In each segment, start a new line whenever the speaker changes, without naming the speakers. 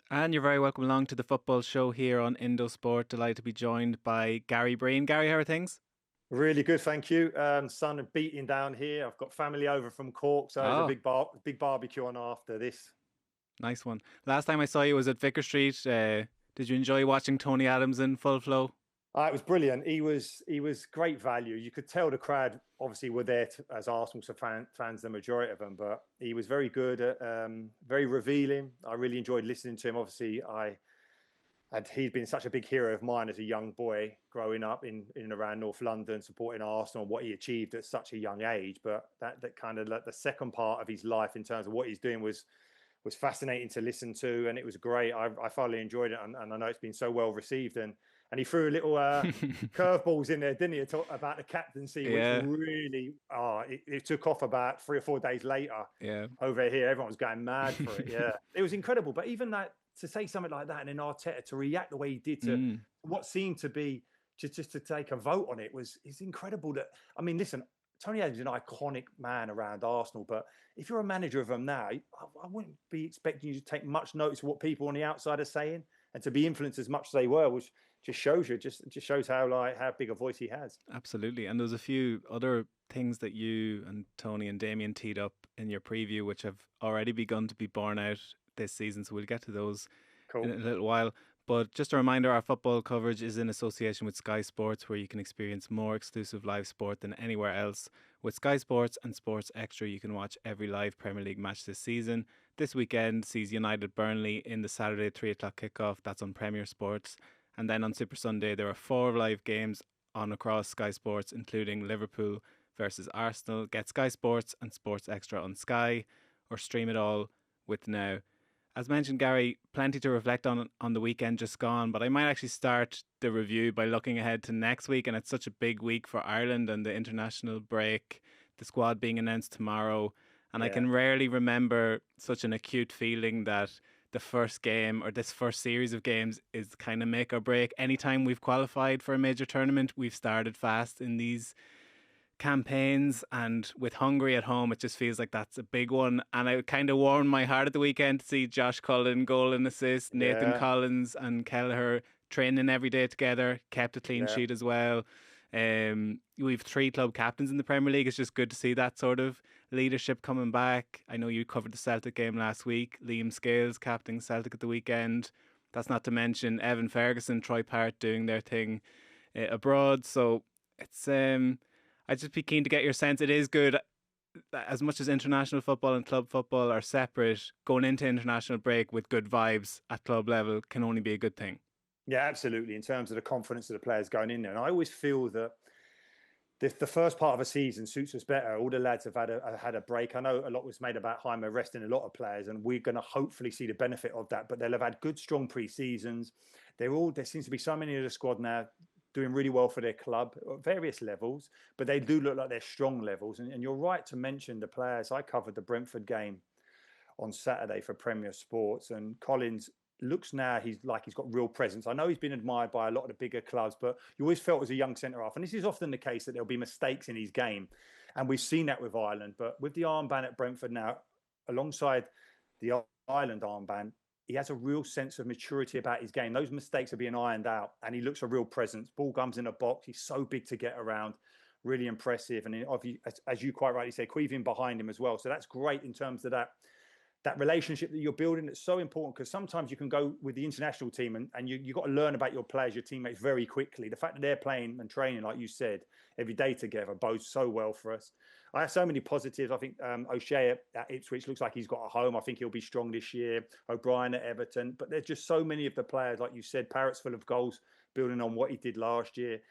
And you're very welcome along to the football show here on Indo Sport. Delighted to be joined by Gary Breen. Gary, how are things?
Really good, thank you. Sun beating down here. I've got family over from Cork, so there's a
Oh,
big barbecue on after this.
nice one. Last time I saw you was at Vicar Street. Did you enjoy watching Tony Adams in full flow?
It was brilliant. He was great value. You could tell the crowd obviously were there as Arsenal fans, the majority of them, but he was very good, very revealing. I really enjoyed listening to him. Obviously, I and he'd been such a big hero of mine as a young boy growing up in and around North London, supporting Arsenal and what he achieved at such a young age. But that kind of like the second part of his life in terms of what he's doing was fascinating to listen to, and it was great. I thoroughly enjoyed it, and I know it's been so well received. And he threw a little curveballs in there, didn't he, about the captaincy, which
Yeah,
really it took off about 3 or 4 days later
yeah.
over here. Everyone was going mad for it. Yeah, it was incredible. But even that, to say something like that, and then Arteta to react the way he did to
Mm.
what seemed to be just to take a vote on it is incredible. That I mean, listen, Tony Adams is an iconic man around Arsenal, but if you're a manager of them now, I wouldn't be expecting you to take much notice of what people on the outside are saying and to be influenced as much as they were, which just shows you, just shows how big a voice he has.
Absolutely. And there's a few other things that you and Tony and Damien teed up in your preview, which have already begun to be borne out this season. So we'll get to those in
Cool.
a little while. But just a reminder, our football coverage is in association with Sky Sports, where you can experience more exclusive live sport than anywhere else. With Sky Sports and Sports Extra, you can watch every live Premier League match this season. This weekend sees United Burnley in the Saturday 3 o'clock kickoff. That's on Premier Sports. And then on Super Sunday, there are four live games on across Sky Sports, including Liverpool versus Arsenal. Get Sky Sports and Sports Extra on Sky, or stream it all with Now. As mentioned, Gary, plenty to reflect on the weekend just gone, but I might actually start the review by looking ahead to next week, and it's such a big week for Ireland and the international break, the squad being announced tomorrow, and I
Yeah.
can rarely remember such an acute feeling that the first game or this first series of games is kind of make or break. Anytime we've qualified for a major tournament, we've started fast in these campaigns, and with Hungary at home it just feels like that's a big one. And it kind of warmed my heart at the weekend to see Josh Cullen goal and assist, Nathan
Yeah.
Collins and Kelleher training every day together, kept a clean
Yeah.
sheet as well. We've three club captains in the Premier League. It's just good to see that sort of leadership coming back. I know you covered the Celtic game last week. Liam Scales captaining Celtic at the weekend. That's not to mention Evan Ferguson, Troy Parrott doing their thing abroad. So it's I'd just be keen to get your sense. It is good, as much as international football and club football are separate, going into international break with good vibes at club level can only be a good thing.
Yeah, absolutely. In terms of the confidence of the players going in there, and I always feel that the first part of a season suits us better. All the lads have had a break. I know a lot was made about Jaime resting a lot of players, and we're going to hopefully see the benefit of that. But they'll have had good, strong pre-seasons. There seems to be so many of the squad now doing really well for their club at various levels, but they do look like they're strong levels. And you're right to mention the players. I covered the Brentford game on Saturday for Premier Sports, and Collins looks now he's got real presence. I know he's been admired by a lot of the bigger clubs, but you always felt as a young centre half, and this is often the case, that there'll be mistakes in his game, and we've seen that with Ireland. But with the armband at Brentford now, alongside the Ireland armband, he has a real sense of maturity about his game. Those mistakes are being ironed out, and he looks a real presence. Ball comes in a box. He's so big to get around. Really impressive, and as you quite rightly say, Queeving behind him as well. So that's great in terms of that relationship that you're building. It's so important, because sometimes you can go with the international team and you got to learn about your players, your teammates very quickly. The fact that they're playing and training, like you said, every day together bodes so well for us. I have so many positives. I think O'Shea at Ipswich looks like he's got a home. I think he'll be strong this year. O'Brien at Everton. But there's just so many of the players, like you said, Parrott's full of goals, building on what he did last year.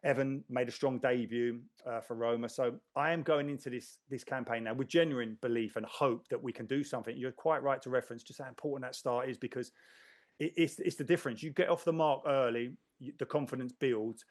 Evan made a strong debut for Roma. So I am going into this campaign now with genuine belief and hope that we can do something. You're quite right to reference just how important that start is, because it's the difference. You get off the mark early, the confidence builds.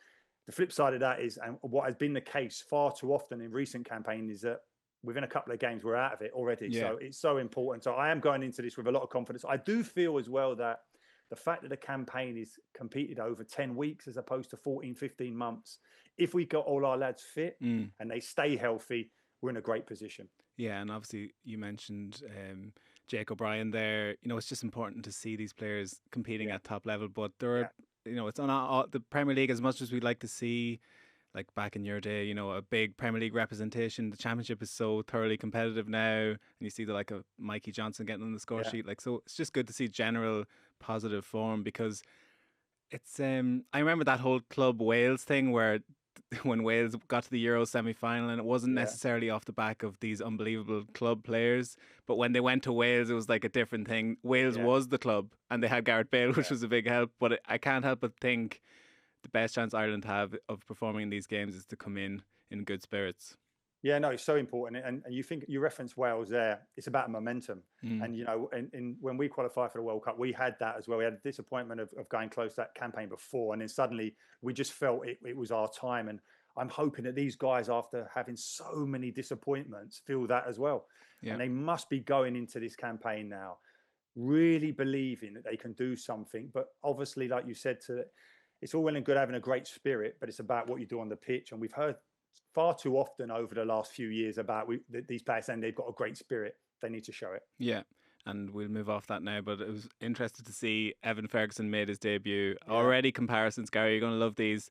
The flip side of that is, and what has been the case far too often in recent campaigns, is that within a couple of games we're out of it already.
Yeah.
So it's so important. So I am going into this with a lot of confidence. I do feel as well that the fact that the campaign is competed over 10 weeks as opposed to 14, 15 months, if we got all our lads fit and they stay healthy, we're in a great position.
Yeah, and obviously you mentioned Jake O'Brien there. It's just important to see these players competing
Yeah,
at top level. But there
yeah,
are, it's on the Premier League as much as we'd like to see. Like back in your day, a big Premier League representation. The Championship is so thoroughly competitive now, and you see the like of Mikey Johnson getting on the score
yeah,
sheet. Like, so it's just good to see general positive form because it's. I remember that whole Club Wales thing where when Wales got to the Euro semi-final, and it wasn't
yeah,
necessarily off the back of these unbelievable club players, but when they went to Wales, it was like a different thing. Wales
yeah,
was the club, and they had Gareth Bale, which
yeah.
was a big help. But I can't help but think the best chance Ireland have of performing in these games is to come in good spirits.
Yeah, no, it's so important. And you reference Wales there. It's about momentum.
Mm.
And when we qualified for the World Cup, we had that as well. We had the disappointment of going close to that campaign before, and then suddenly we just felt it was our time. And I'm hoping that these guys, after having so many disappointments, feel that as well.
Yeah.
And they must be going into this campaign now, really believing that they can do something. But obviously, like you said, it's all well and good having a great spirit, but it's about what you do on the pitch. And we've heard far too often over the last few years about these players saying they've got a great spirit. They need to show it.
Yeah. And we'll move off that now, but it was interesting to see Evan Ferguson made his debut.
Yeah.
Already comparisons, Gary, you're going to love these.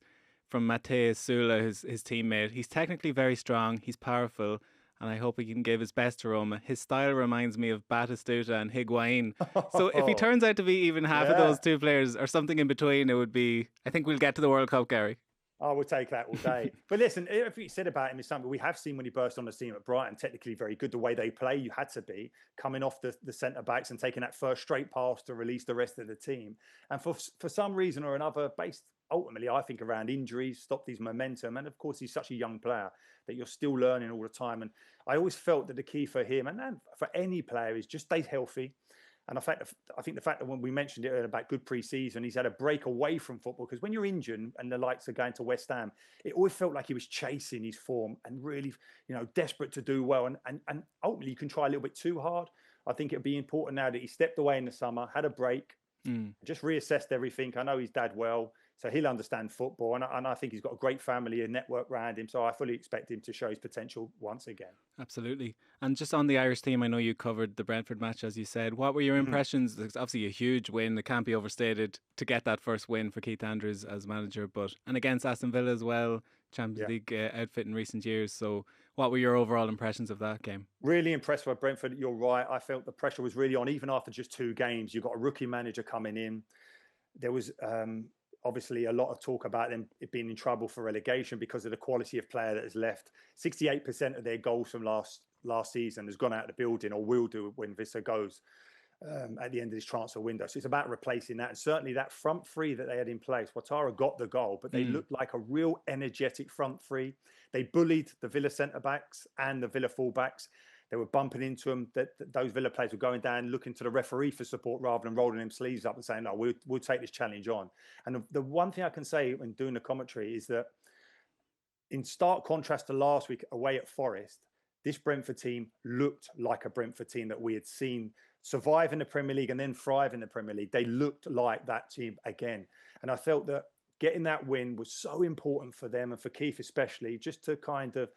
From Mateus Sula, his teammate. He's technically very strong, he's powerful, and I hope he can give his best to Roma. His style reminds me of Batistuta and Higuain. So if he turns out to be even half of those two players or something in between, it would be, I think we'll get to the World Cup, Gary.
I will take that all day. But listen, if you said about him is something we have seen when he burst on the scene at Brighton, technically very good. The way they play, you had to be coming off the centre backs and taking that first straight pass to release the rest of the team. And for some reason or another, based ultimately, I think, around injuries, stopped his momentum. And of course, he's such a young player that you're still learning all the time. And I always felt that the key for him and for any player is just stay healthy. And I think the fact that when we mentioned it about good pre-season, he's had a break away from football, because when you're injured and the likes are going to West Ham, it always felt like he was chasing his form and really, desperate to do well. And ultimately, you can try a little bit too hard. I think it'd be important now that he stepped away in the summer, had a break, just reassessed everything. I know his dad well, so he'll understand football. And I think he's got a great family and network around him. So I fully expect him to show his potential once again.
Absolutely. And just on the Irish team, I know you covered the Brentford match, as you said. What were your impressions? It's obviously a huge win. It can't be overstated to get that first win for Keith Andrews as manager, and against Aston Villa as well, Champions League outfit in recent years. So what were your overall impressions of that game?
Really impressed by Brentford. You're right. I felt the pressure was really on, even after just 2 games. You've got a rookie manager coming in. There was obviously a lot of talk about them being in trouble for relegation because of the quality of player that has left. 68% of their goals from last season has gone out of the building, or will do when Vissa goes at the end of this transfer window. So it's about replacing that. And certainly that front three that they had in place, Ouattara got the goal, but they looked like a real energetic front three. They bullied the Villa centre-backs and the Villa full-backs. They were bumping into them. Those Villa players were going down, looking to the referee for support rather than rolling them sleeves up and saying, "No, we'll take this challenge on." And the one thing I can say when doing the commentary is that, in stark contrast to last week away at Forest, this Brentford team looked like a Brentford team that we had seen survive in the Premier League and then thrive in the Premier League. They looked like that team again. And I felt that getting that win was so important for them, and for Keith especially, just to kind of,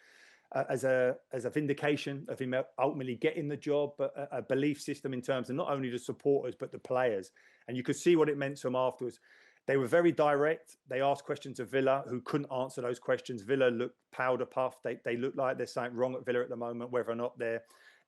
as a vindication of him ultimately getting the job, but a belief system in terms of not only the supporters but the players. And you could see what it meant to them afterwards. They were very direct. They asked questions of Villa, who couldn't answer those questions. Villa looked powder puffed. They look like there's something wrong at Villa at the moment, whether or not they're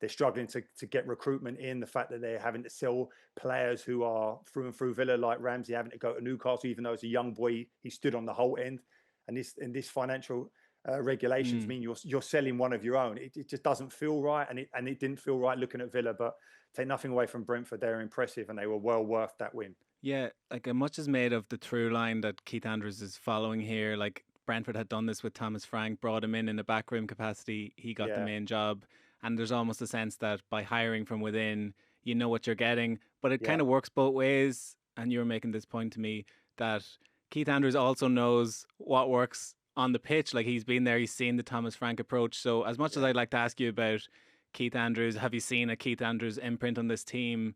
struggling to get recruitment in. The fact that they're having to sell players who are through and through Villa, like Ramsey having to go to Newcastle, even though as a young boy he stood on the whole end. And this financial regulations mean you're selling one of your own. It just doesn't feel right, and it didn't feel right looking at Villa. But take nothing away from Brentford, they're impressive and they were well worth that win.
Yeah, like much is made of the through line that Keith Andrews is following here. Like Brentford had done this with Thomas Frank, brought him in a backroom capacity. He got the main job, and there's almost a sense that by hiring from within, you know what you're getting. But it kind of works both ways. And you were making this point to me that Keith Andrews also knows what works on the pitch. Like he's been there, he's seen the Thomas Frank approach. So as much as I'd like to ask you about Keith Andrews, have you seen a Keith Andrews imprint on this team?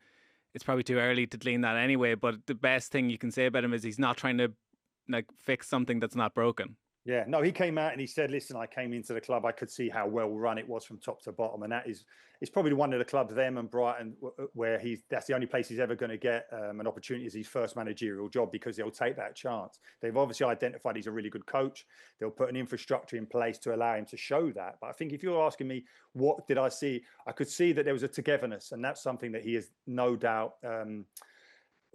It's probably too early to glean that anyway, but the best thing you can say about him is he's not trying to like fix something that's not broken.
Yeah, no, he came out and he said, "Listen, I came into the club. I could see how well run it was from top to bottom, and that is it's probably one of the clubs, them and Brighton, where that's the only place he's ever going to get an opportunity as his first managerial job because he'll take that chance. They've obviously identified he's a really good coach. They'll put an infrastructure in place to allow him to show that. But I think if you're asking me, what did I see? I could see that there was a togetherness, and that's something that he has no doubt."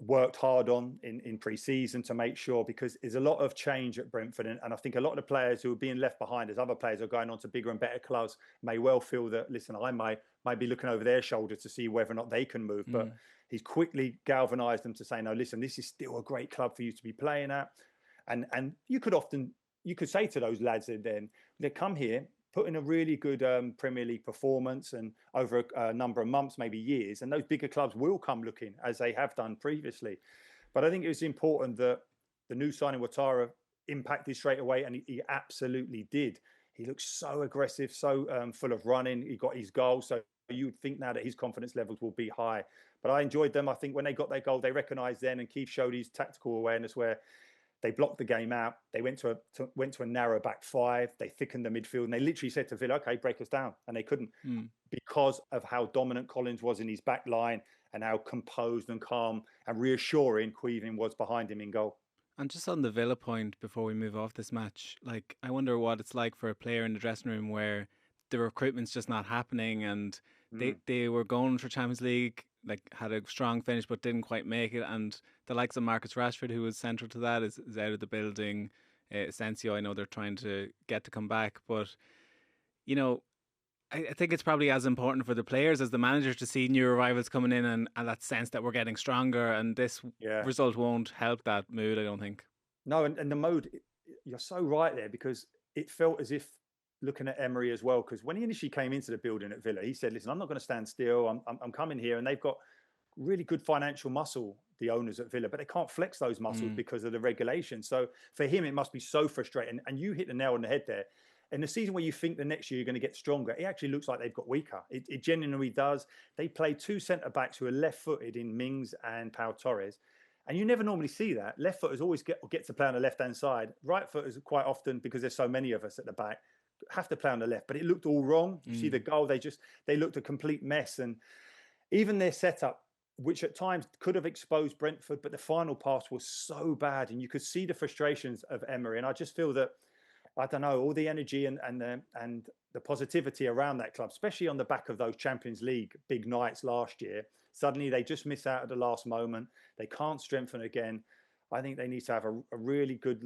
Worked hard on in pre-season to make sure, because there's a lot of change at Brentford, and I think a lot of the players who are being left behind as other players are going on to bigger and better clubs may well feel that, listen, I might be looking over their shoulder to see whether or not they can move, but he's quickly galvanized them to say, no, listen, this is still a great club for you to be playing at. And you could say to those lads that then they come here, put in a really good Premier League performance and over a number of months, maybe years, and those bigger clubs will come looking, as they have done previously. But I think it was important that the new signing Ouattara impacted straight away, and he absolutely did. He looked so aggressive, so full of running. He got his goal, so you would think now that his confidence levels will be high. But I enjoyed them. I think when they got their goal, they recognised then, and Keith showed his tactical awareness where they blocked the game out. They went to a narrow back five. They thickened the midfield, and they literally said to Villa, "Okay, break us down," and they couldn't because of how dominant Collins was in his back line and how composed and calm and reassuring Queeving was behind him in goal.
And just on the Villa point, before we move off this match, like, I wonder what it's like for a player in the dressing room where the recruitment's just not happening, and they were going for Champions League, like had a strong finish but didn't quite make it, and the likes of Marcus Rashford, who was central to that, is out of the building. Asensio, I know they're trying to get to come back, but you know, I think it's probably as important for the players as the manager to see new arrivals coming in, and that sense that we're getting stronger, and this result won't help that mood, I don't think.
No, and the mode, you're so right there, because it felt as if, looking at Emery as well, because when he initially came into the building at Villa, he said, listen, I'm not going to stand still. I'm coming here, and they've got really good financial muscle, the owners at Villa, but they can't flex those muscles because of the regulations. So for him, it must be so frustrating. And you hit the nail on the head there. In the season where you think the next year you're going to get stronger, it actually looks like they've got weaker. It genuinely does. They play two centre-backs who are left-footed in Mings and Pau Torres. And you never normally see that. Left footers always get to play on the left-hand side. Right footers quite often, because there's so many of us at the back, have to play on the left. But it looked all wrong. You see the goal, they looked a complete mess. And even their setup, which at times could have exposed Brentford, but the final pass was so bad. And you could see the frustrations of Emery. And I just feel that, I don't know, all the energy and the positivity around that club, especially on the back of those Champions League big nights last year, suddenly they just miss out at the last moment. They can't strengthen again. I think they need to have a really good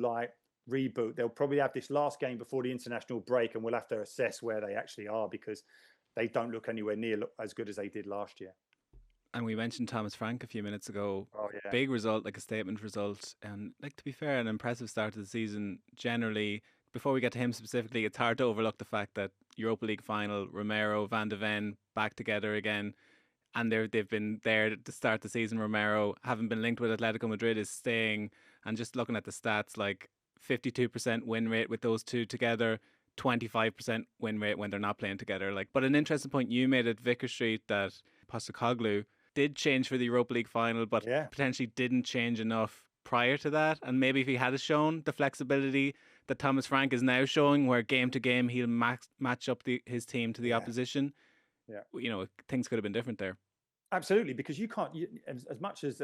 reboot. They'll probably have this last game before the international break, and we'll have to assess where they actually are, because they don't look anywhere near as good as they did last year.
And we mentioned Thomas Frank a few minutes ago.
Oh, yeah.
Big result, like a statement result. And like, to be fair, an impressive start to the season generally. Before we get to him specifically, it's hard to overlook the fact that Europa League final, Romero, Van de Ven back together again. And they've been there to start the season. Romero, having been linked with Atletico Madrid, is staying. And just looking at the stats, like 52% win rate with those two together, 25% win rate when they're not playing together. Like, but an interesting point you made at Vicar Street, that Postecoglou did change for the Europa League final, but potentially didn't change enough prior to that. And maybe if he had shown the flexibility that Thomas Frank is now showing, where game to game he'll match up his team to the opposition, things could have been different there.
Absolutely, because you can't, as much as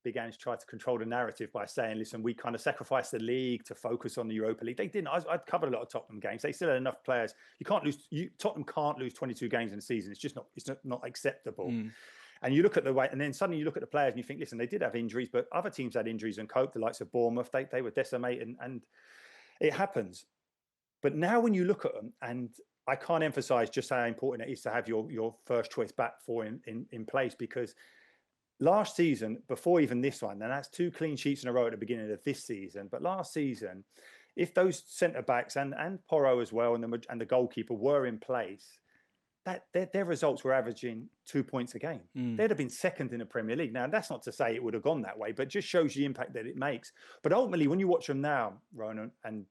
Big Ange tried to control the narrative by saying, listen, we kind of sacrificed the league to focus on the Europa League. They didn't. I've covered a lot of Tottenham games. They still had enough players. You can't lose. Tottenham can't lose 22 games in a season. It's just not. It's not acceptable. And you look at the way, and then suddenly you look at the players and you think, listen, they did have injuries, but other teams had injuries and coped. The likes of Bournemouth, they were decimated, and it happens. But now when you look at them, and I can't emphasize just how important it is to have your first choice back four in place, because last season, before even this one, and that's 2 clean sheets in a row at the beginning of this season, but last season, if those centre backs and Porro as well and the goalkeeper were in place, that their results were averaging 2 points a game. They'd have been second in the Premier League. Now, that's not to say it would have gone that way, but just shows the impact that it makes. But ultimately, when you watch them now, Ronan, and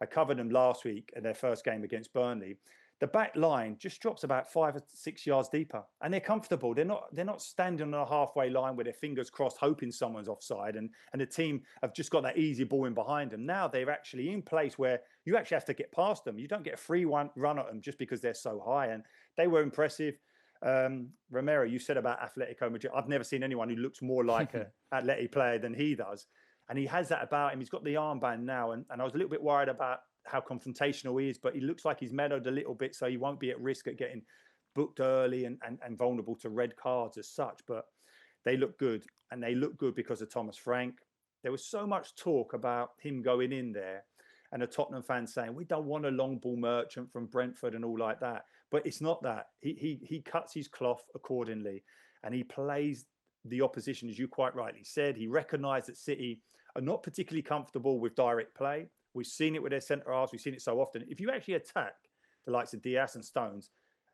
I covered them last week in their first game against Burnley, the back line just drops about 5 or 6 yards deeper, and they're comfortable. They're not standing on a halfway line with their fingers crossed, hoping someone's offside, and the team have just got that easy ball in behind them. Now they're actually in place where you actually have to get past them. You don't get a free run at them just because they're so high, and they were impressive. Romero, you said about Atletico Madrid. I've never seen anyone who looks more like an Atleti player than he does. And he has that about him. He's got the armband now. And I was a little bit worried about how confrontational he is, but he looks like he's mellowed a little bit, so he won't be at risk at getting booked early and vulnerable to red cards as such. But they look good. And they look good because of Thomas Frank. There was so much talk about him going in there and the Tottenham fans saying, we don't want a long ball merchant from Brentford and all like that. But it's not that. He cuts his cloth accordingly, and he plays the opposition, as you quite rightly said. He recognised that City are not particularly comfortable with direct play. We've seen it with their centre halves. We've seen it so often. If you actually attack the likes of Diaz and Stones,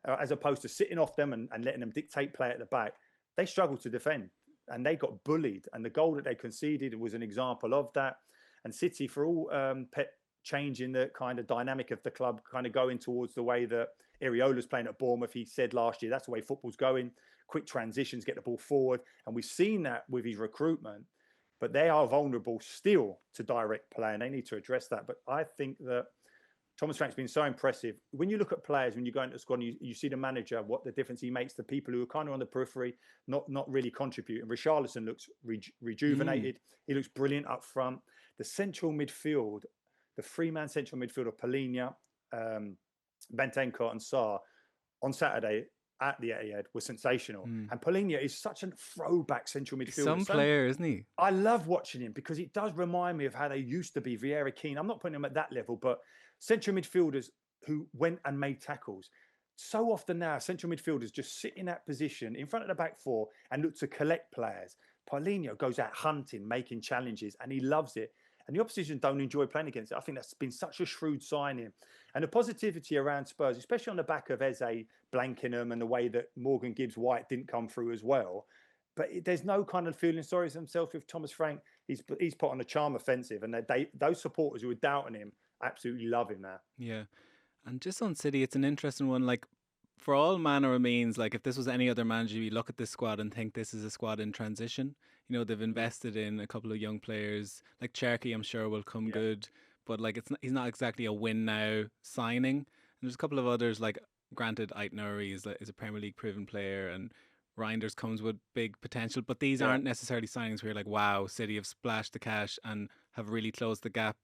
as opposed to sitting off them and letting them dictate play at the back, they struggle to defend, and they got bullied. And the goal that they conceded was an example of that. And City, for all Pep changing the kind of dynamic of the club, kind of going towards the way that Areola's playing at Bournemouth, he said last year, that's the way football's going. Quick transitions, get the ball forward. And we've seen that with his recruitment. But they are vulnerable still to direct play, and they need to address that. But I think that Thomas Frank's been so impressive. When you look at players, when you go into the squad and you see the manager, what the difference he makes to people who are kind of on the periphery, not really contributing. Richarlison looks rejuvenated. He looks brilliant up front. The central midfield, the three-man central midfield of Palhinha, Bentancur and Sarr on Saturday at the Etihad was sensational. And Palhinha is such a throwback central midfielder.
Some player, isn't he?
I love watching him because it does remind me of how they used to be. Vieira, Keane. I'm not putting him at that level, but central midfielders who went and made tackles. So often now, central midfielders just sit in that position in front of the back four and look to collect players. Paulinho goes out hunting, making challenges, and he loves it. And the opposition don't enjoy playing against it. I think that's been such a shrewd signing. And the positivity around Spurs, especially on the back of Eze blanking them and the way that Morgan Gibbs-White didn't come through as well. But there's no kind of feeling sorry for themselves with Thomas Frank. He's put on a charm offensive, and those supporters who were doubting him absolutely love him now.
Yeah. And just on City, it's an interesting one. Like, for all manner of means, like if this was any other manager, you look at this squad and think this is a squad in transition. You know, they've invested in a couple of young players. Like Cherky, I'm sure will come good, but like he's not exactly a win now signing. And there's a couple of others, like granted, Ait-Nouri is a Premier League proven player, and Reinders comes with big potential. But these aren't necessarily signings where you're like, wow, City have splashed the cash and have really closed the gap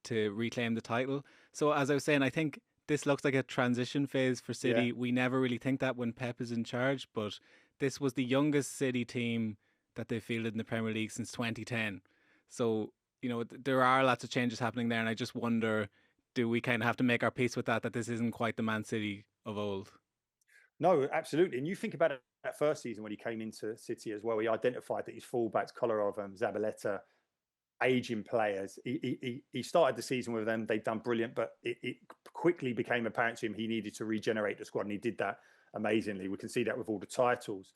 to reclaim the title. So as I was saying, I think this looks like a transition phase for City.
Yeah.
We never really think that when Pep is in charge, but this was the youngest City team that they fielded in the Premier League since 2010. So, you know, there are lots of changes happening there, and I just wonder, do we kind of have to make our peace with that this isn't quite the Man City of old?
No, absolutely. And you think about it, that first season when he came into City as well, he identified that his fullbacks, Kolarov and Zabaleta, aging players. He started the season with them. They'd done brilliant, but it quickly became apparent to him he needed to regenerate the squad, and he did that amazingly. We can see that with all the titles.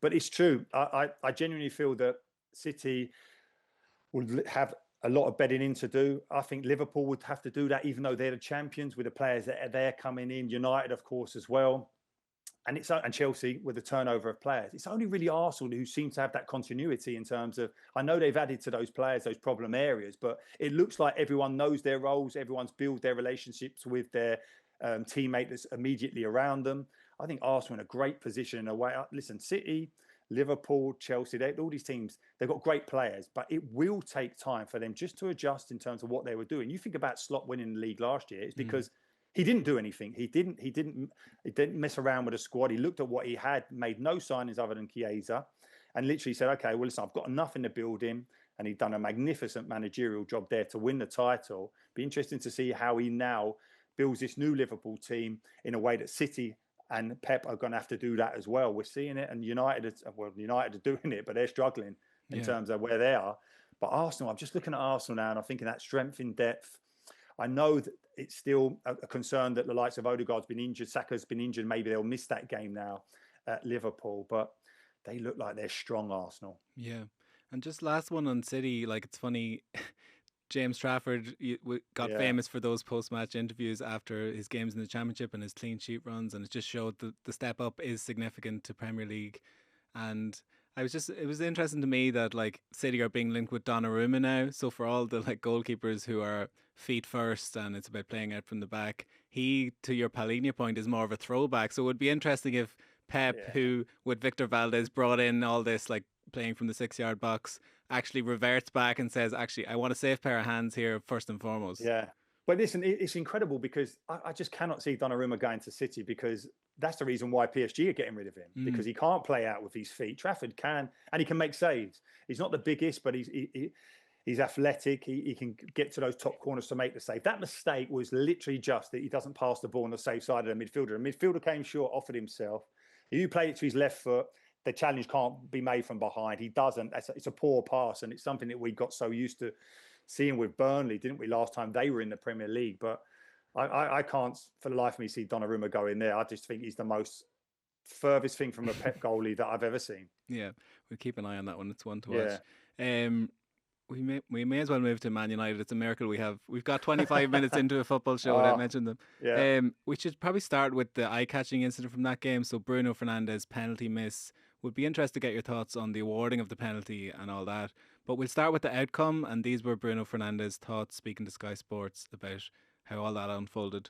But it's true. I genuinely feel that City will have a lot of bedding in to do. I think Liverpool would have to do that, even though they're the champions with the players that are there coming in. United, of course, as well. And Chelsea with the turnover of players. It's only really Arsenal who seem to have that continuity in terms of, I know they've added to those players, those problem areas, but it looks like everyone knows their roles. Everyone's built their relationships with their teammate that's immediately around them. I think Arsenal in a great position in a way. Listen, City, Liverpool, Chelsea, all these teams, they've got great players, but it will take time for them just to adjust in terms of what they were doing. You think about Slot winning the league last year, it's because he didn't do anything. He didn't mess around with a squad. He looked at what he had, made no signings other than Chiesa, and literally said, okay, well, listen, I've got enough in the building. And he'd done a magnificent managerial job there to win the title. Be interesting to see how he now builds this new Liverpool team in a way that City and Pep are going to have to do that as well. We're seeing it, and United are doing it, but they're struggling in terms of where they are. But Arsenal, I'm just looking at Arsenal now, and I'm thinking that strength in depth. I know that it's still a concern that the likes of Odegaard's been injured, Saka's been injured. Maybe they'll miss that game now at Liverpool, but they look like they're strong, Arsenal.
Yeah. And just last one on City, like it's funny, James Trafford got
Yeah,
famous for those post-match interviews after his games in the Championship and his clean sheet runs, and it just showed that the step up is significant to Premier League. And it was interesting to me that like City are being linked with Donnarumma now. So for all the like goalkeepers who are feet first and it's about playing out from the back, he, to your Palhinha point, is more of a throwback. So it would be interesting if Pep,
yeah.
who with Victor Valdez brought in all this like playing from the 6 yard box, actually reverts back and says, actually, I want a safe pair of hands here first and foremost.
Yeah. But listen, it's incredible because I just cannot see Donnarumma going to City because that's the reason why PSG are getting rid of him because he can't play out with his feet. Trafford can, and he can make saves. He's not the biggest, but he's athletic. He can get to those top corners to make the save. That mistake was literally just that he doesn't pass the ball on the safe side of the midfielder. The midfielder came short, offered himself. You play it to his left foot, the challenge can't be made from behind. He doesn't. It's a poor pass, and it's something that we got so used to seeing with Burnley, didn't we, last time they were in the Premier League? But I can't, for the life of me, see Donnarumma go in there. I just think he's the most furthest thing from a Pep goalie that I've ever seen.
Yeah, we'll keep an eye on that one. It's one to
Yeah.
watch. We may as well move to Man United. It's a miracle we've got 25 minutes into a football show without mentioning them.
Yeah.
We should probably start with the eye-catching incident from that game. So Bruno Fernandes penalty miss. Would be interested to get your thoughts on the awarding of the penalty and all that. But we'll start with the outcome, and these were Bruno Fernandes' thoughts speaking to Sky Sports about how all that unfolded.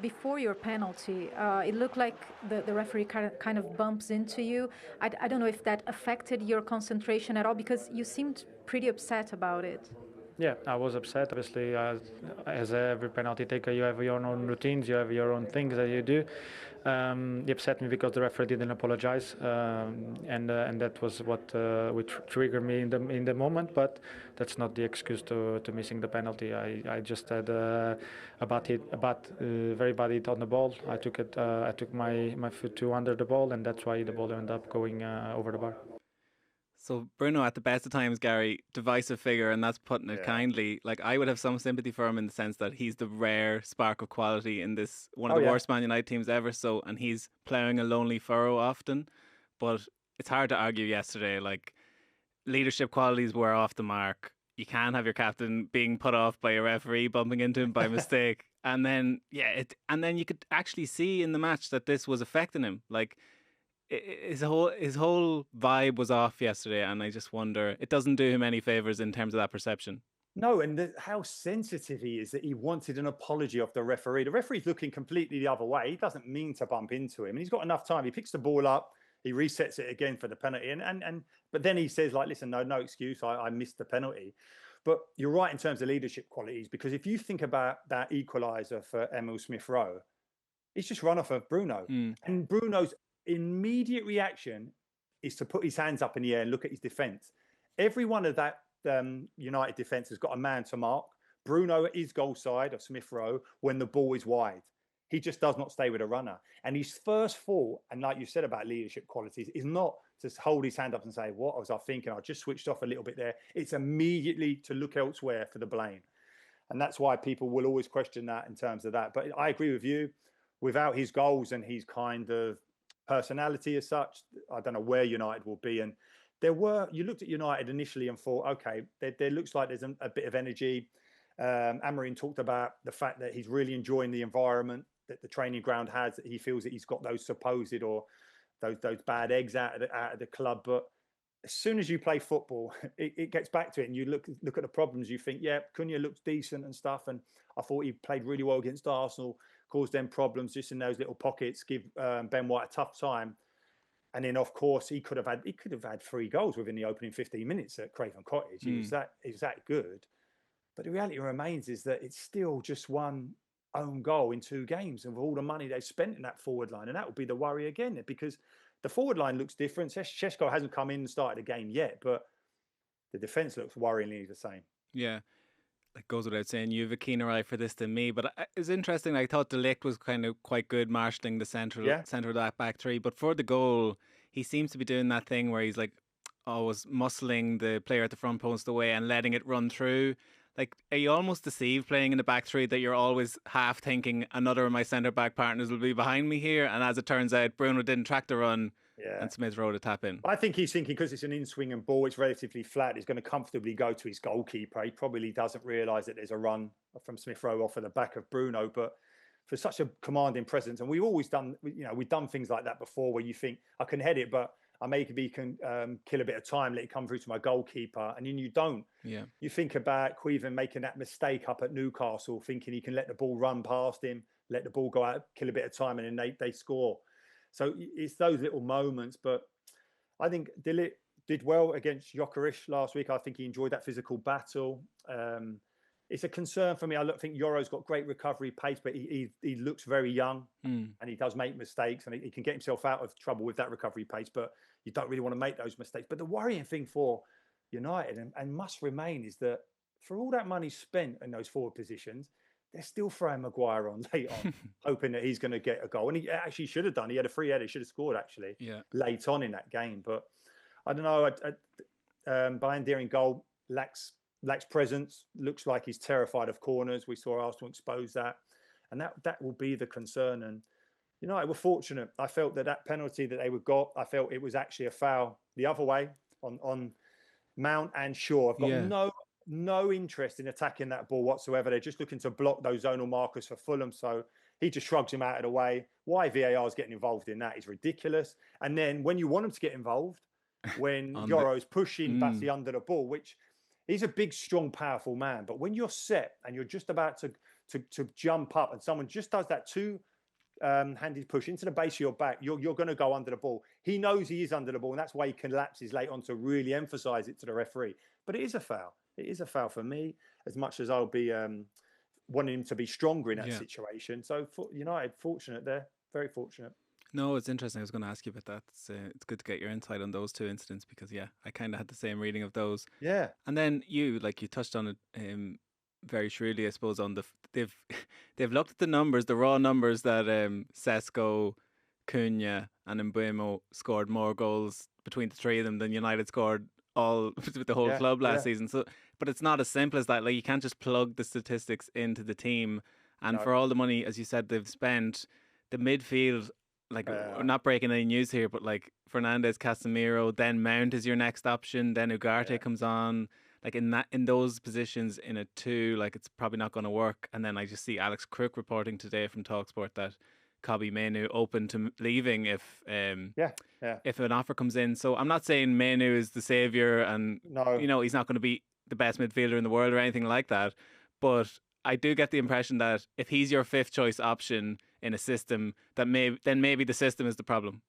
Before your penalty, it looked like the referee kind of bumps into you. I don't know if that affected your concentration at all because you seemed pretty upset about it.
Yeah, I was upset. Obviously, as every penalty taker, you have your own routines, you have your own things that you do. It upset me because the referee didn't apologize, and that was what which triggered me in the moment. But that's not the excuse to missing the penalty. I just had a very bad hit on the ball. I took my foot too under the ball, and that's why the ball ended up going over the bar.
So Bruno, at the best of times, Gary, divisive figure, and that's putting it kindly. Like, I would have some sympathy for him in the sense that he's the rare spark of quality in this one of the worst Man United teams ever. So, and he's ploughing a lonely furrow often, but it's hard to argue yesterday. Like, leadership qualities were off the mark. You can't have your captain being put off by a referee bumping into him by mistake, and then and then you could actually see in the match that this was affecting him. Like, his whole vibe was off yesterday, and I just wonder, it doesn't do him any favors in terms of that perception.
No, and how sensitive he is that he wanted an apology off the referee. The referee's looking completely the other way. He doesn't mean to bump into him, and he's got enough time. He picks the ball up, he resets it again for the penalty, and but then he says, like, listen, no excuse, I missed the penalty. But you're right in terms of leadership qualities, because if you think about that equaliser for Emil Smith-Rowe, it's just run off of Bruno, and Bruno's immediate reaction is to put his hands up in the air and look at his defence. Every one of that United defence has got a man to mark. Bruno at his goal side of Smith-Rowe when the ball is wide. He just does not stay with a runner. And his first thought, and like you said about leadership qualities, is not to hold his hand up and say, what was I thinking? I just switched off a little bit there. It's immediately to look elsewhere for the blame. And that's why people will always question that in terms of that. But I agree with you. Without his goals and his kind of personality as such, I don't know where United will be. And you looked at United initially and thought, okay, there looks like there's a bit of energy. Amorim talked about the fact that he's really enjoying the environment that the training ground has, that he feels that he's got those supposed or those bad eggs out of the club. But as soon as you play football, it gets back to it, and you look at the problems. You think, yeah, Cunha looks decent and stuff, and I thought he played really well against Arsenal, caused them problems just in those little pockets, give Ben White a tough time. And then, of course, he could have had 3 goals within the opening 15 minutes at Craven Cottage. He was that good. But the reality remains is that it's still just one own goal in 2 games, and with all the money they spent in that forward line, and that would be the worry again, because the forward line looks different. Šeško hasn't come in and started the game yet, but the defence looks worryingly the same.
Yeah. It goes without saying, you have a keener eye for this than me. But it's interesting. I thought De Ligt was kind of quite good marshalling the centre of that back three. But for the goal, he seems to be doing that thing where he's like always muscling the player at the front post away and letting it run through. Like, are you almost deceived playing in the back three that you're always half thinking another of my centre back partners will be behind me here? And as it turns out, Bruno didn't track the run,
Yeah.
and Smith Rowe to tap in.
I think he's thinking because it's an in-swing and ball, it's relatively flat, it's going to comfortably go to his goalkeeper. He probably doesn't realise that there's a run from Smith Rowe off of the back of Bruno, but for such a commanding presence, and we've always done, we've done things like that before where you think, I can head it, but I maybe can kill a bit of time, let it come through to my goalkeeper, and then you don't.
Yeah.
You think about Queven making that mistake up at Newcastle, thinking he can let the ball run past him, let the ball go out, kill a bit of time, and then they score. So it's those little moments, but I think Dillit did well against Gyökeres last week. I think he enjoyed that physical battle. It's a concern for me. I think Yoro's got great recovery pace, but he looks very young and he does make mistakes and he can get himself out of trouble with that recovery pace, but you don't really want to make those mistakes. But the worrying thing for United and must remain is that for all that money spent in those forward positions, they're still throwing Maguire on late on, hoping that he's going to get a goal. And he actually should have done. He had a free header. He should have scored, actually, late on in that game. But I don't know. Bayern in goal lacks presence. Looks like he's terrified of corners. We saw Arsenal expose that. And that will be the concern. And United were fortunate. I felt that penalty that they got, I felt it was actually a foul the other way on Mount and Shaw. I've got no interest in attacking that ball whatsoever. They're just looking to block those zonal markers for Fulham. So he just shrugs him out of the way. Why VAR is getting involved in that is ridiculous. And then when you want him to get involved, when Yoro's pushing Bassi under the ball, which he's a big, strong, powerful man. But when you're set and you're just about to jump up and someone just does that handed push into the base of your back, you're going to go under the ball. He knows he is under the ball, and that's why he collapses late on to really emphasise it to the referee. But it is a foul. It is a foul for me, as much as I'll be wanting him to be stronger in that situation. So for United, fortunate there, very fortunate.
No, it's interesting. I was going to ask you about that. It's good to get your insight on those two incidents because, I kind of had the same reading of those.
Yeah.
And then you touched on it very shrewdly, I suppose, on they've looked at the numbers, the raw numbers that Sesko, Cunha and Mbeumo scored more goals between the three of them than United scored all with the whole club last season. So, but it's not as simple as that. Like, you can't just plug the statistics into the team. And for all the money, as you said, they've spent, the midfield, we're not breaking any news here, but like Fernandes, Casemiro, then Mount is your next option, then Ugarte comes on. Like in those positions in a 2, like it's probably not going to work. And then I just see Alex Crook reporting today from TalkSport that Kobbie Mainoo open to leaving if an offer comes in. So I'm not saying Mainoo is the saviour and he's not going to be the best midfielder in the world or anything like that. But I do get the impression that if he's your 5th choice option in a system, that maybe the system is the problem.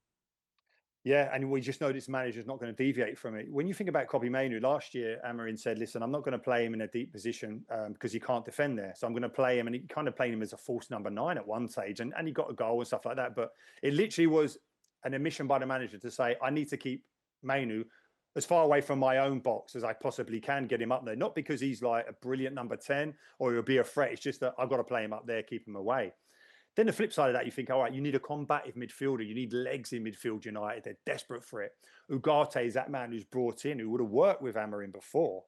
Yeah, and we just know this manager's not going to deviate from it. When you think about Kobbie Mainoo, last year, Amorim said, listen, I'm not going to play him in a deep position because he can't defend there. So I'm going to play him, and he kind of played him as a false number 9 at one stage, and he got a goal and stuff like that. But it literally was an admission by the manager to say, I need to keep Mainoo as far away from my own box as I possibly can, get him up there. Not because he's like a brilliant number 10 or he'll be a threat. It's just that I've got to play him up there, keep him away. Then the flip side of that, you think, all right, you need a combative midfielder. You need legs in midfield United. They're desperate for it. Ugarte is that man who's brought in, who would have worked with Amorim before.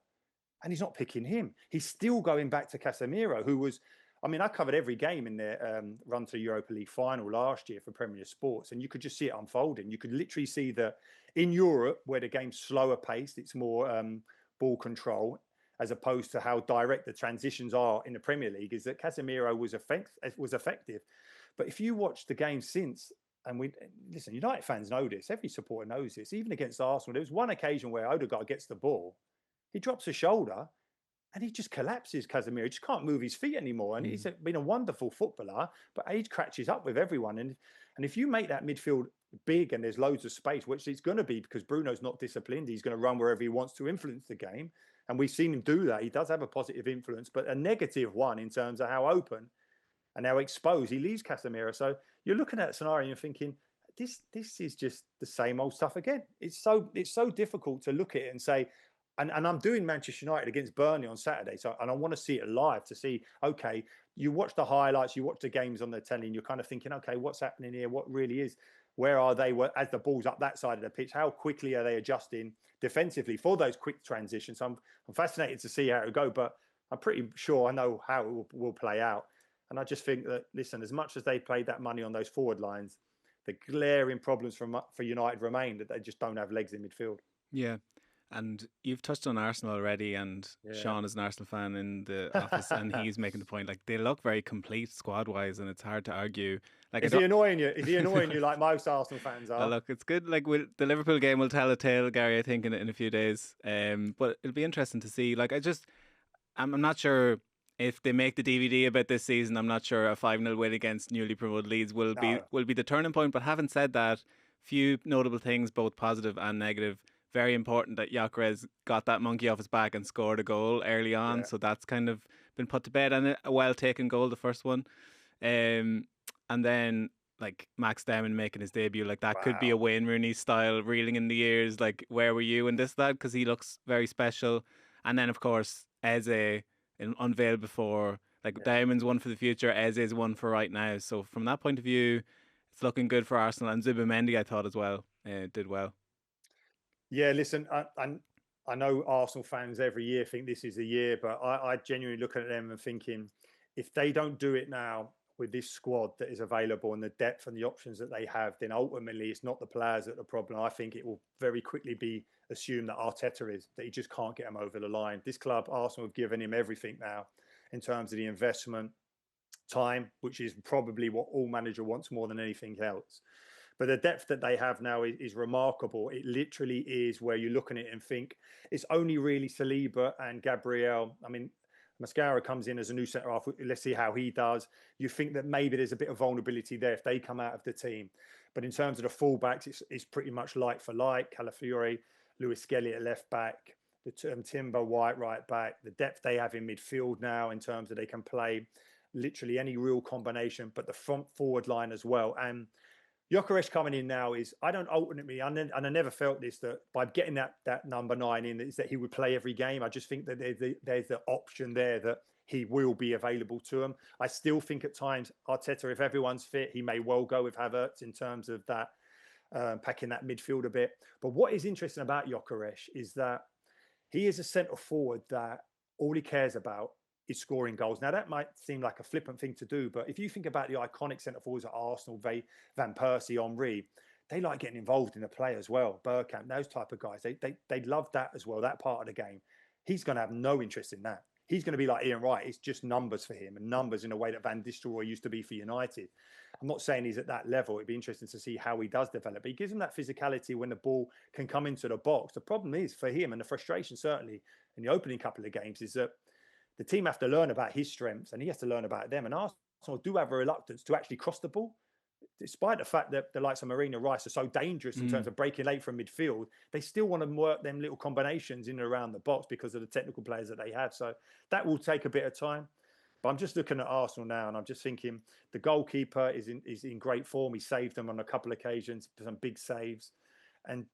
And he's not picking him. He's still going back to Casemiro, who was, I covered every game in their run to the Europa League final last year for Premier Sports, and you could just see it unfolding. You could literally see that in Europe, where the game's slower paced, it's more ball control, as opposed to how direct the transitions are in the Premier League, is that Casemiro was effective. But if you watch the game since, and listen, United fans know this, every supporter knows this, even against Arsenal, there was one occasion where Odegaard gets the ball, he drops a shoulder, and he just collapses, Casemiro. He just can't move his feet anymore. And he's been a wonderful footballer, but age catches up with everyone. And if you make that midfield big and there's loads of space, which it's going to be because Bruno's not disciplined, he's going to run wherever he wants to influence the game. And we've seen him do that. He does have a positive influence, but a negative one in terms of how open and how exposed he leaves Casemiro. So you're looking at a scenario and you're thinking, this is just the same old stuff again. It's so difficult to look at it and say, and I'm doing Manchester United against Burnley on Saturday. And I want to see it live to see, okay, you watch the highlights, you watch the games on the telly, and you're kind of thinking, okay, what's happening here? What really is? Where are they as the ball's up that side of the pitch? How quickly are they adjusting defensively for those quick transitions? I'm fascinated to see how it will go, but I'm pretty sure I know how it will play out. And I just think that, listen, as much as they played that money on those forward lines, the glaring problems for United remain, that they just don't have legs in midfield.
Yeah. And you've touched on Arsenal already, and Sean is an Arsenal fan in the office, and he's making the point, like, they look very complete squad-wise, and it's hard to argue. Like,
Is he annoying you? Is he annoying you like most Arsenal fans are?
Look, it's good. Like, the Liverpool game will tell a tale, Gary, I think, in a few days. But it'll be interesting to see. Like, I'm not sure if they make the DVD about this season. I'm not sure a 5-0 win against newly promoted Leeds will be the turning point. But having said that, few notable things, both positive and negative. Very important that Gyökeres got that monkey off his back and scored a goal early on. So that's kind of been put to bed, and a well-taken goal, the first one. And then, like, Max Damon making his debut, like, that could be a Wayne Rooney style, reeling in the ears, like, where were you in this, that? Because he looks very special. And then, of course, Eze, unveiled before, like, Diamond's one for the future, Eze's one for right now. So from that point of view, it's looking good for Arsenal. And Zubimendi, I thought, as well, did well.
Yeah, listen, I know Arsenal fans every year think this is the year, but I genuinely look at them and thinking, if they don't do it now with this squad that is available and the depth and the options that they have, then ultimately it's not the players that are the problem. I think it will very quickly be assumed that Arteta is, that he just can't get them over the line. This club, Arsenal, have given him everything now in terms of the investment, time, which is probably what all manager wants more than anything else. But the depth that they have now is remarkable. It literally is where you look at it and think it's only really Saliba and Gabriel. I mean, Mascara comes in as a new centre half. Let's see how he does. You think that maybe there's a bit of vulnerability there if they come out of the team. But in terms of the fullbacks, it's pretty much like for like. Calafiore, Lewis Skelly at left back, the Timber White right back. The depth they have in midfield now in terms of they can play literally any real combination, but the front forward line as well. And Gyökeres coming in now is, I don't ultimately, and I never felt this, that by getting that number 9 in, is that he would play every game. I just think that there's the option there that he will be available to him. I still think at times, Arteta, if everyone's fit, he may well go with Havertz in terms of that, packing that midfield a bit. But what is interesting about Gyökeres is that he is a centre forward that all he cares about is scoring goals. Now, that might seem like a flippant thing to do, but if you think about the iconic centre forwards at Arsenal, Van Persie, Henry, they like getting involved in the play as well. Bergkamp, those type of guys, they love that as well, that part of the game. He's going to have no interest in that. He's going to be like Ian Wright. It's just numbers for him, and numbers in a way that Van Nistelrooy used to be for United. I'm not saying he's at that level. It'd be interesting to see how he does develop. But he gives him that physicality when the ball can come into the box. The problem is for him, and the frustration certainly in the opening couple of games, is that the team have to learn about his strengths and he has to learn about them. And Arsenal do have a reluctance to actually cross the ball. Despite the fact that the likes of Marina Rice are so dangerous in terms of breaking late from midfield, they still want to work them little combinations in and around the box because of the technical players that they have. So that will take a bit of time. But I'm just looking at Arsenal now and I'm just thinking the goalkeeper is in great form. He saved them on a couple of occasions, some big saves. And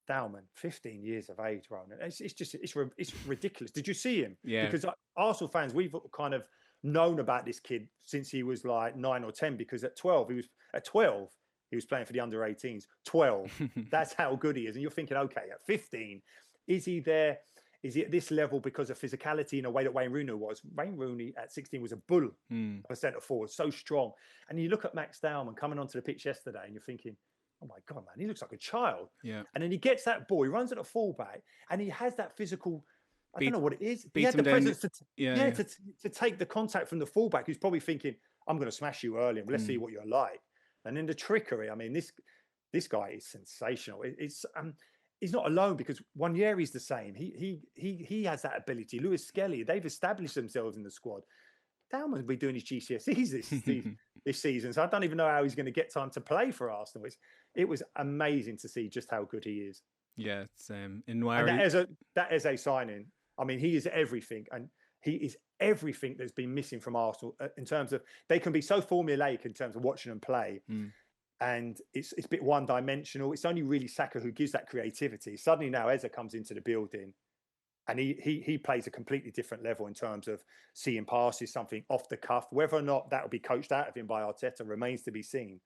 Dauman, 15 years of age, Ronan. It's ridiculous. Did you see him?
Yeah.
Because Arsenal fans, we've kind of known about this kid since he was like 9 or 10. Because at 12, he was playing for the under 18s. 12, that's how good he is. And you're thinking, okay, at 15, is he there? Is he at this level because of physicality in a way that Wayne Rooney was? Wayne Rooney at 16 was a bull of a centre forward, so strong. And you look at Max Dauman coming onto the pitch yesterday, and you're thinking, oh my God, man, he looks like a child.
Yeah.
And then he gets that ball, he runs at a fullback, and he has that physical, I don't know what it is. He
beats
had the
him down.
presence to take the contact from the fullback, who's probably thinking, I'm going to smash you early, and let's see what you're like. And then the trickery, I mean, this guy is sensational. He's not alone because Wanyeri's the same. He has that ability. Lewis Skelly, they've established themselves in the squad. Dauman's been doing his GCSEs this season, so I don't even know how he's going to get time to play for Arsenal. It was amazing to see just how good he is.
Yeah, it's
And that is a signing. I mean, he is everything, and he is everything that's been missing from Arsenal in terms of they can be so formulaic in terms of watching them play, and it's a bit one-dimensional. It's only really Saka who gives that creativity. Suddenly now Eze comes into the building. And he plays a completely different level in terms of seeing passes, something off the cuff. Whether or not that will be coached out of him by Arteta remains to be seen.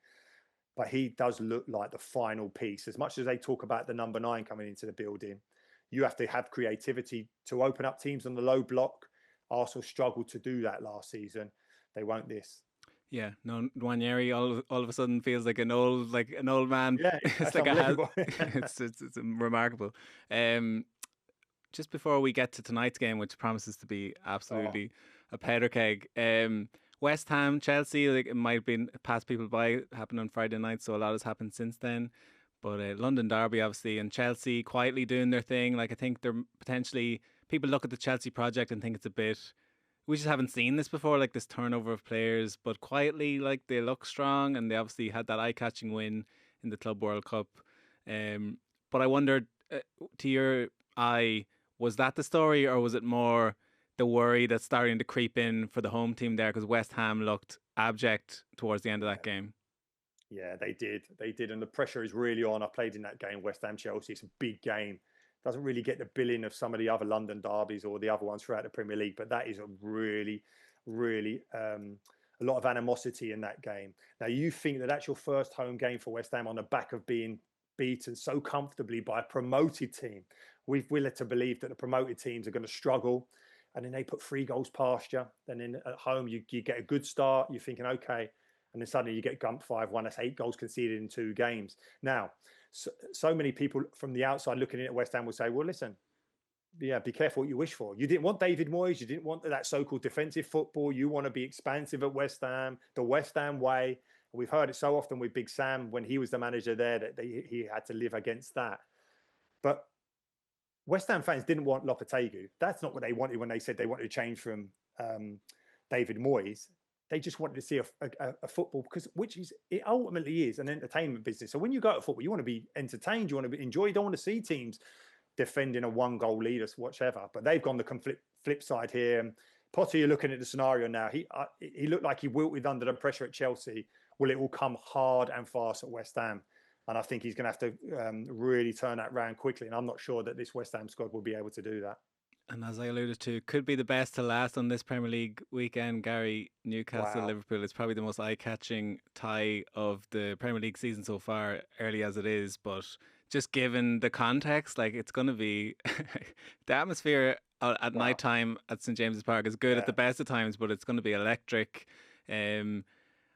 But he does look like the final piece. As much as they talk about the number 9 coming into the building, you have to have creativity to open up teams on the low block. Arsenal struggled to do that last season. They won't this.
Yeah, no, Nwaneri all of a sudden feels like an old man.
Yeah,
It's
that's
like
unbelievable.
it's remarkable. Um, just before we get to tonight's game, which promises to be
Oh,
absolutely a powder keg, West Ham, Chelsea, like it might have been passed people by, happened on Friday night, so a lot has happened since then. But London Derby, obviously, and Chelsea quietly doing their thing. Like I think they're potentially people look at the Chelsea project and think it's a bit. We just haven't seen this before, like this turnover of players, but quietly, like they look strong, and they obviously had that eye-catching win in the Club World Cup. Um, but I wondered, to your eye, was that the story, or was it more the worry that's starting to creep in for the home team there? Because West Ham looked abject towards the end of that game.
yeah, they did. They did. And the pressure is really on. I played in that game, West Ham Chelsea. It's a big game. Doesn't really get the billing of some of the other London derbies or the other ones throughout the Premier League. But that is a really, really a lot of animosity in that game. Now, you think that that's your first home game for West Ham on the back of being beaten so comfortably by a promoted team. We're led to believe that the promoted teams are going to struggle. And then they put 3 goals past you. Then at home, you get a good start. You're thinking, okay, and then suddenly you get gumped 5-1. That's 8 goals conceded in 2 games. Now, so many people from the outside looking in at West Ham will say, well, listen, yeah, be careful what you wish for. You didn't want David Moyes. You didn't want that so-called defensive football. You want to be expansive at West Ham, the West Ham way. We've heard it so often with Big Sam when he was the manager there that he had to live against that. But West Ham fans didn't want Lopetegui. That's not what they wanted when they said they wanted to change from David Moyes. They just wanted to see a football which it ultimately is an entertainment business. So when you go to football, you want to be entertained, you want to enjoy. You don't want to see teams defending a 1-goal lead or whatever. But they've gone the flip side here. Potter, you're looking at the scenario now. He looked like he wilted under the pressure at Chelsea. Will it all come hard and fast at West Ham? And I think he's going to have to really turn that round quickly. And I'm not sure that this West Ham squad will be able to do that.
And as I alluded to, could be the best to last on this Premier League weekend, Gary. Newcastle,
Wow.
Liverpool. It's probably the most eye-catching tie of the Premier League season so far, early as it is. But just given the context, like it's going to be the atmosphere at
Wow.
night time at St James's Park is good at the
Yeah.
best of times, but it's going to be electric.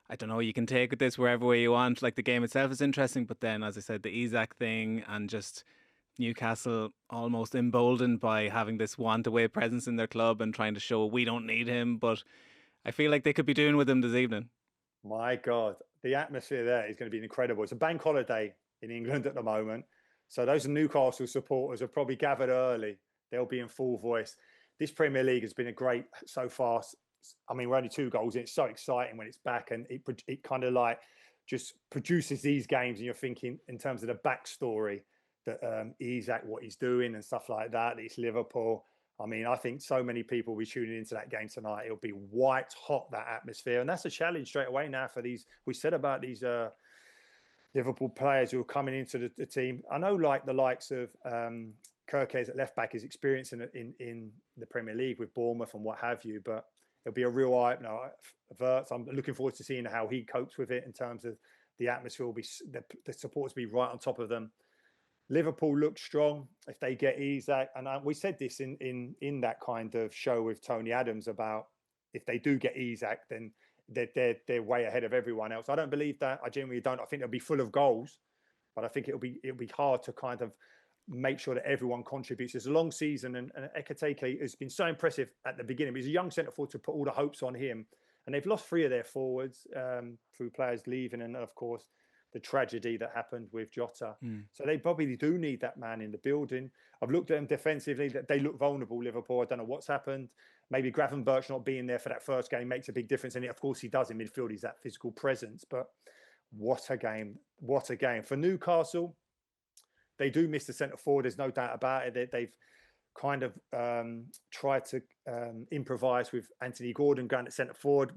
I don't know. You can take this wherever way you want. Like the game itself is interesting, but then, as I said, the Isak thing and just Newcastle almost emboldened by having this want away presence in their club and trying to show we don't need him. But I feel like they could be doing with him this evening.
My God, the atmosphere there is going to be incredible. It's a bank holiday in England at the moment. So those Newcastle supporters are probably gathered early. They'll be in full voice. This Premier League has been a great so far. I mean, we're only 2 goals in. It's so exciting when it's back, and it kind of like just produces these games, and you're thinking in terms of the backstory that Isak, what he's doing and stuff like that. It's Liverpool. I mean, I think so many people will be tuning into that game tonight. It'll be white hot, that atmosphere. And that's a challenge straight away now for these. We said about these Liverpool players who are coming into the team. I know like the likes of Kirkes at left back is experiencing it in the Premier League with Bournemouth and what have you, but it'll be a real eye opener. Verts, I'm looking forward to seeing how he copes with it in terms of the atmosphere will be, the supporters will be right on top of them. Liverpool look strong if they get Isak, and we said this in that kind of show with Tony Adams about if they do get Isak, then they're way ahead of everyone else. I don't believe that. I genuinely don't. I think they'll be full of goals, but I think it'll be hard to kind of make sure that everyone contributes. It's a long season, and Ekitike has been so impressive at the beginning. He's a young centre forward to put all the hopes on him, and they've lost 3 of their forwards through players leaving, and of course the tragedy that happened with Jota. So they probably do need that man in the building. I've looked at them defensively, that they look vulnerable, Liverpool. I don't know what's happened. Maybe Gravenberch not being there for that first game makes a big difference. And of course he does in midfield. He's that physical presence. But what a game. What a game. For Newcastle, they do miss the centre forward. There's no doubt about it. They've kind of tried to improvise with Anthony Gordon going at centre forward.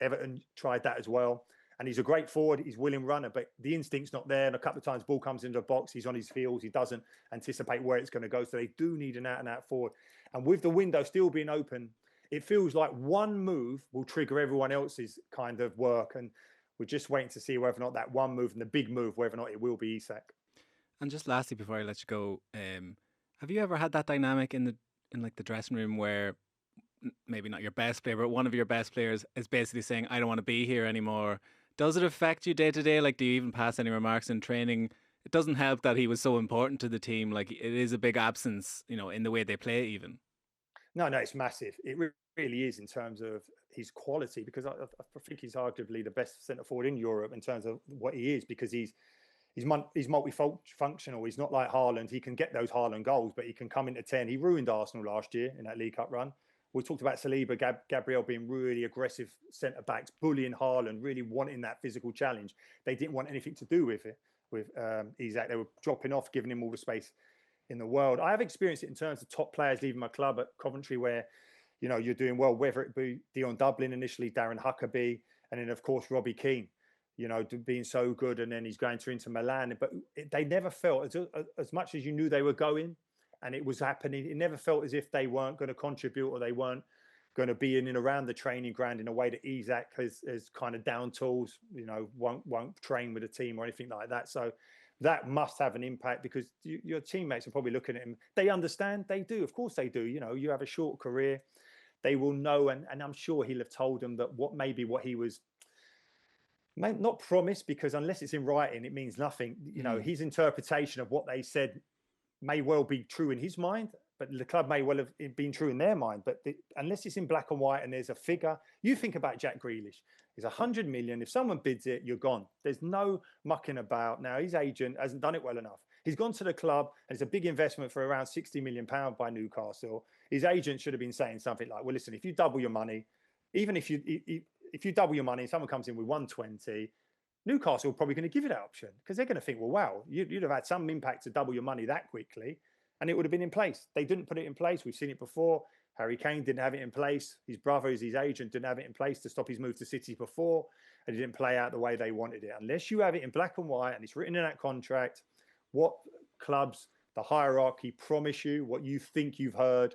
Everton tried that as well. And he's a great forward. He's a willing runner, but the instinct's not there. And a couple of times ball comes into the box, he's on his heels. He doesn't anticipate where it's going to go. So they do need an out-and-out forward. And with the window still being open, it feels like one move will trigger everyone else's kind of work. And we're just waiting to see whether or not that one move and the big move, whether or not it will be Isak.
And just lastly, before I let you go, have you ever had that dynamic in like the dressing room where maybe not your best player, but one of your best players is basically saying, I don't want to be here anymore. Does it affect you day to day? Like, do you even pass any remarks in training? It doesn't help that he was so important to the team. Like, it is a big absence, in the way they play even.
No, it's massive. It really is in terms of his quality, because I think he's arguably the best centre forward in Europe in terms of what he is, because he's multifunctional. He's not like Haaland. He can get those Haaland goals, but he can come into 10. He ruined Arsenal last year in that League Cup run. We talked about Saliba, Gabriel being really aggressive centre backs, bullying Haaland, really wanting that physical challenge. They didn't want anything to do with it, with Isak. They were dropping off, giving him all the space in the world. I have experienced it in terms of top players leaving my club at Coventry, where, you're doing well, whether it be Dion Dublin initially, Darren Huckabee, and then, of course, Robbie Keane, being so good. And then he's going to Inter Milan. But they never felt, as much as you knew they were going and it was happening, it never felt as if they weren't going to contribute, or they weren't going to be in and around the training ground in a way that Isak has kind of down tools, won't train with a team or anything like that. So that must have an impact, because your teammates are probably looking at him. They understand. They do. Of course they do. You have a short career. They will know. And I'm sure he'll have told them that what he was not promised, because unless it's in writing, it means nothing. His interpretation of what they said may well be true in his mind, but the club may well have been true in their mind. But unless it's in black and white and there's a figure, you think about Jack Grealish. It's 100 million. If someone bids it, you're gone. There's no mucking about. Now, his agent hasn't done it well enough. He's gone to the club, and it's a big investment for around £60 million by Newcastle. His agent should have been saying something like, well, listen, if you double your money, even if you double your money and someone comes in with 120, Newcastle are probably going to give you that option, because they're going to think, well, wow, you'd have had some impact to double your money that quickly, and it would have been in place. They didn't put it in place. We've seen it before. Harry Kane didn't have it in place. His brother, his agent, didn't have it in place to stop his move to City before, and it didn't play out the way they wanted it. Unless you have it in black and white and it's written in that contract, what clubs, the hierarchy promise you, what you think you've heard,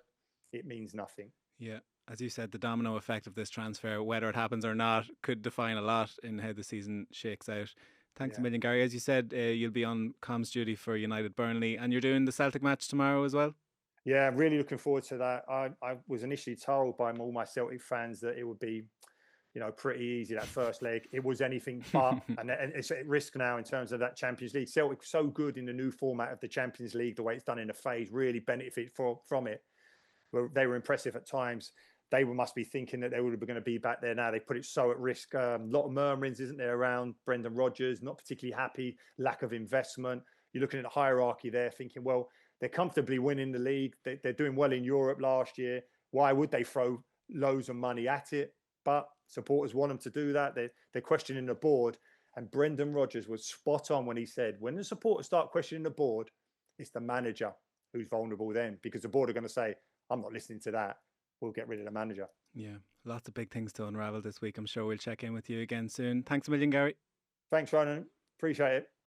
it means nothing.
Yeah. As you said, the domino effect of this transfer, whether it happens or not, could define a lot in how the season shakes out. Thanks a million, Gary. As you said, you'll be on comms duty for United Burnley, and you're doing the Celtic match tomorrow as well?
Yeah, I'm really looking forward to that. I was initially told by all my Celtic fans that it would be, pretty easy, that first leg. It was anything but, and it's at risk now in terms of that Champions League. Celtic so good in the new format of the Champions League, the way it's done in a phase, really benefit from it. They were impressive at times. They must be thinking that they were going to be back there now. They put it so at risk. A lot of murmurings, isn't there, around Brendan Rodgers, not particularly happy, lack of investment. You're looking at the hierarchy there thinking, well, they're comfortably winning the league. They're doing well in Europe last year. Why would they throw loads of money at it? But supporters want them to do that. They're questioning the board. And Brendan Rodgers was spot on when he said, when the supporters start questioning the board, it's the manager who's vulnerable then, because the board are going to say, I'm not listening to that. We'll get rid of the manager.
Yeah, lots of big things to unravel this week. I'm sure we'll check in with you again soon. Thanks a million, Gary.
Thanks, Ronan. Appreciate it.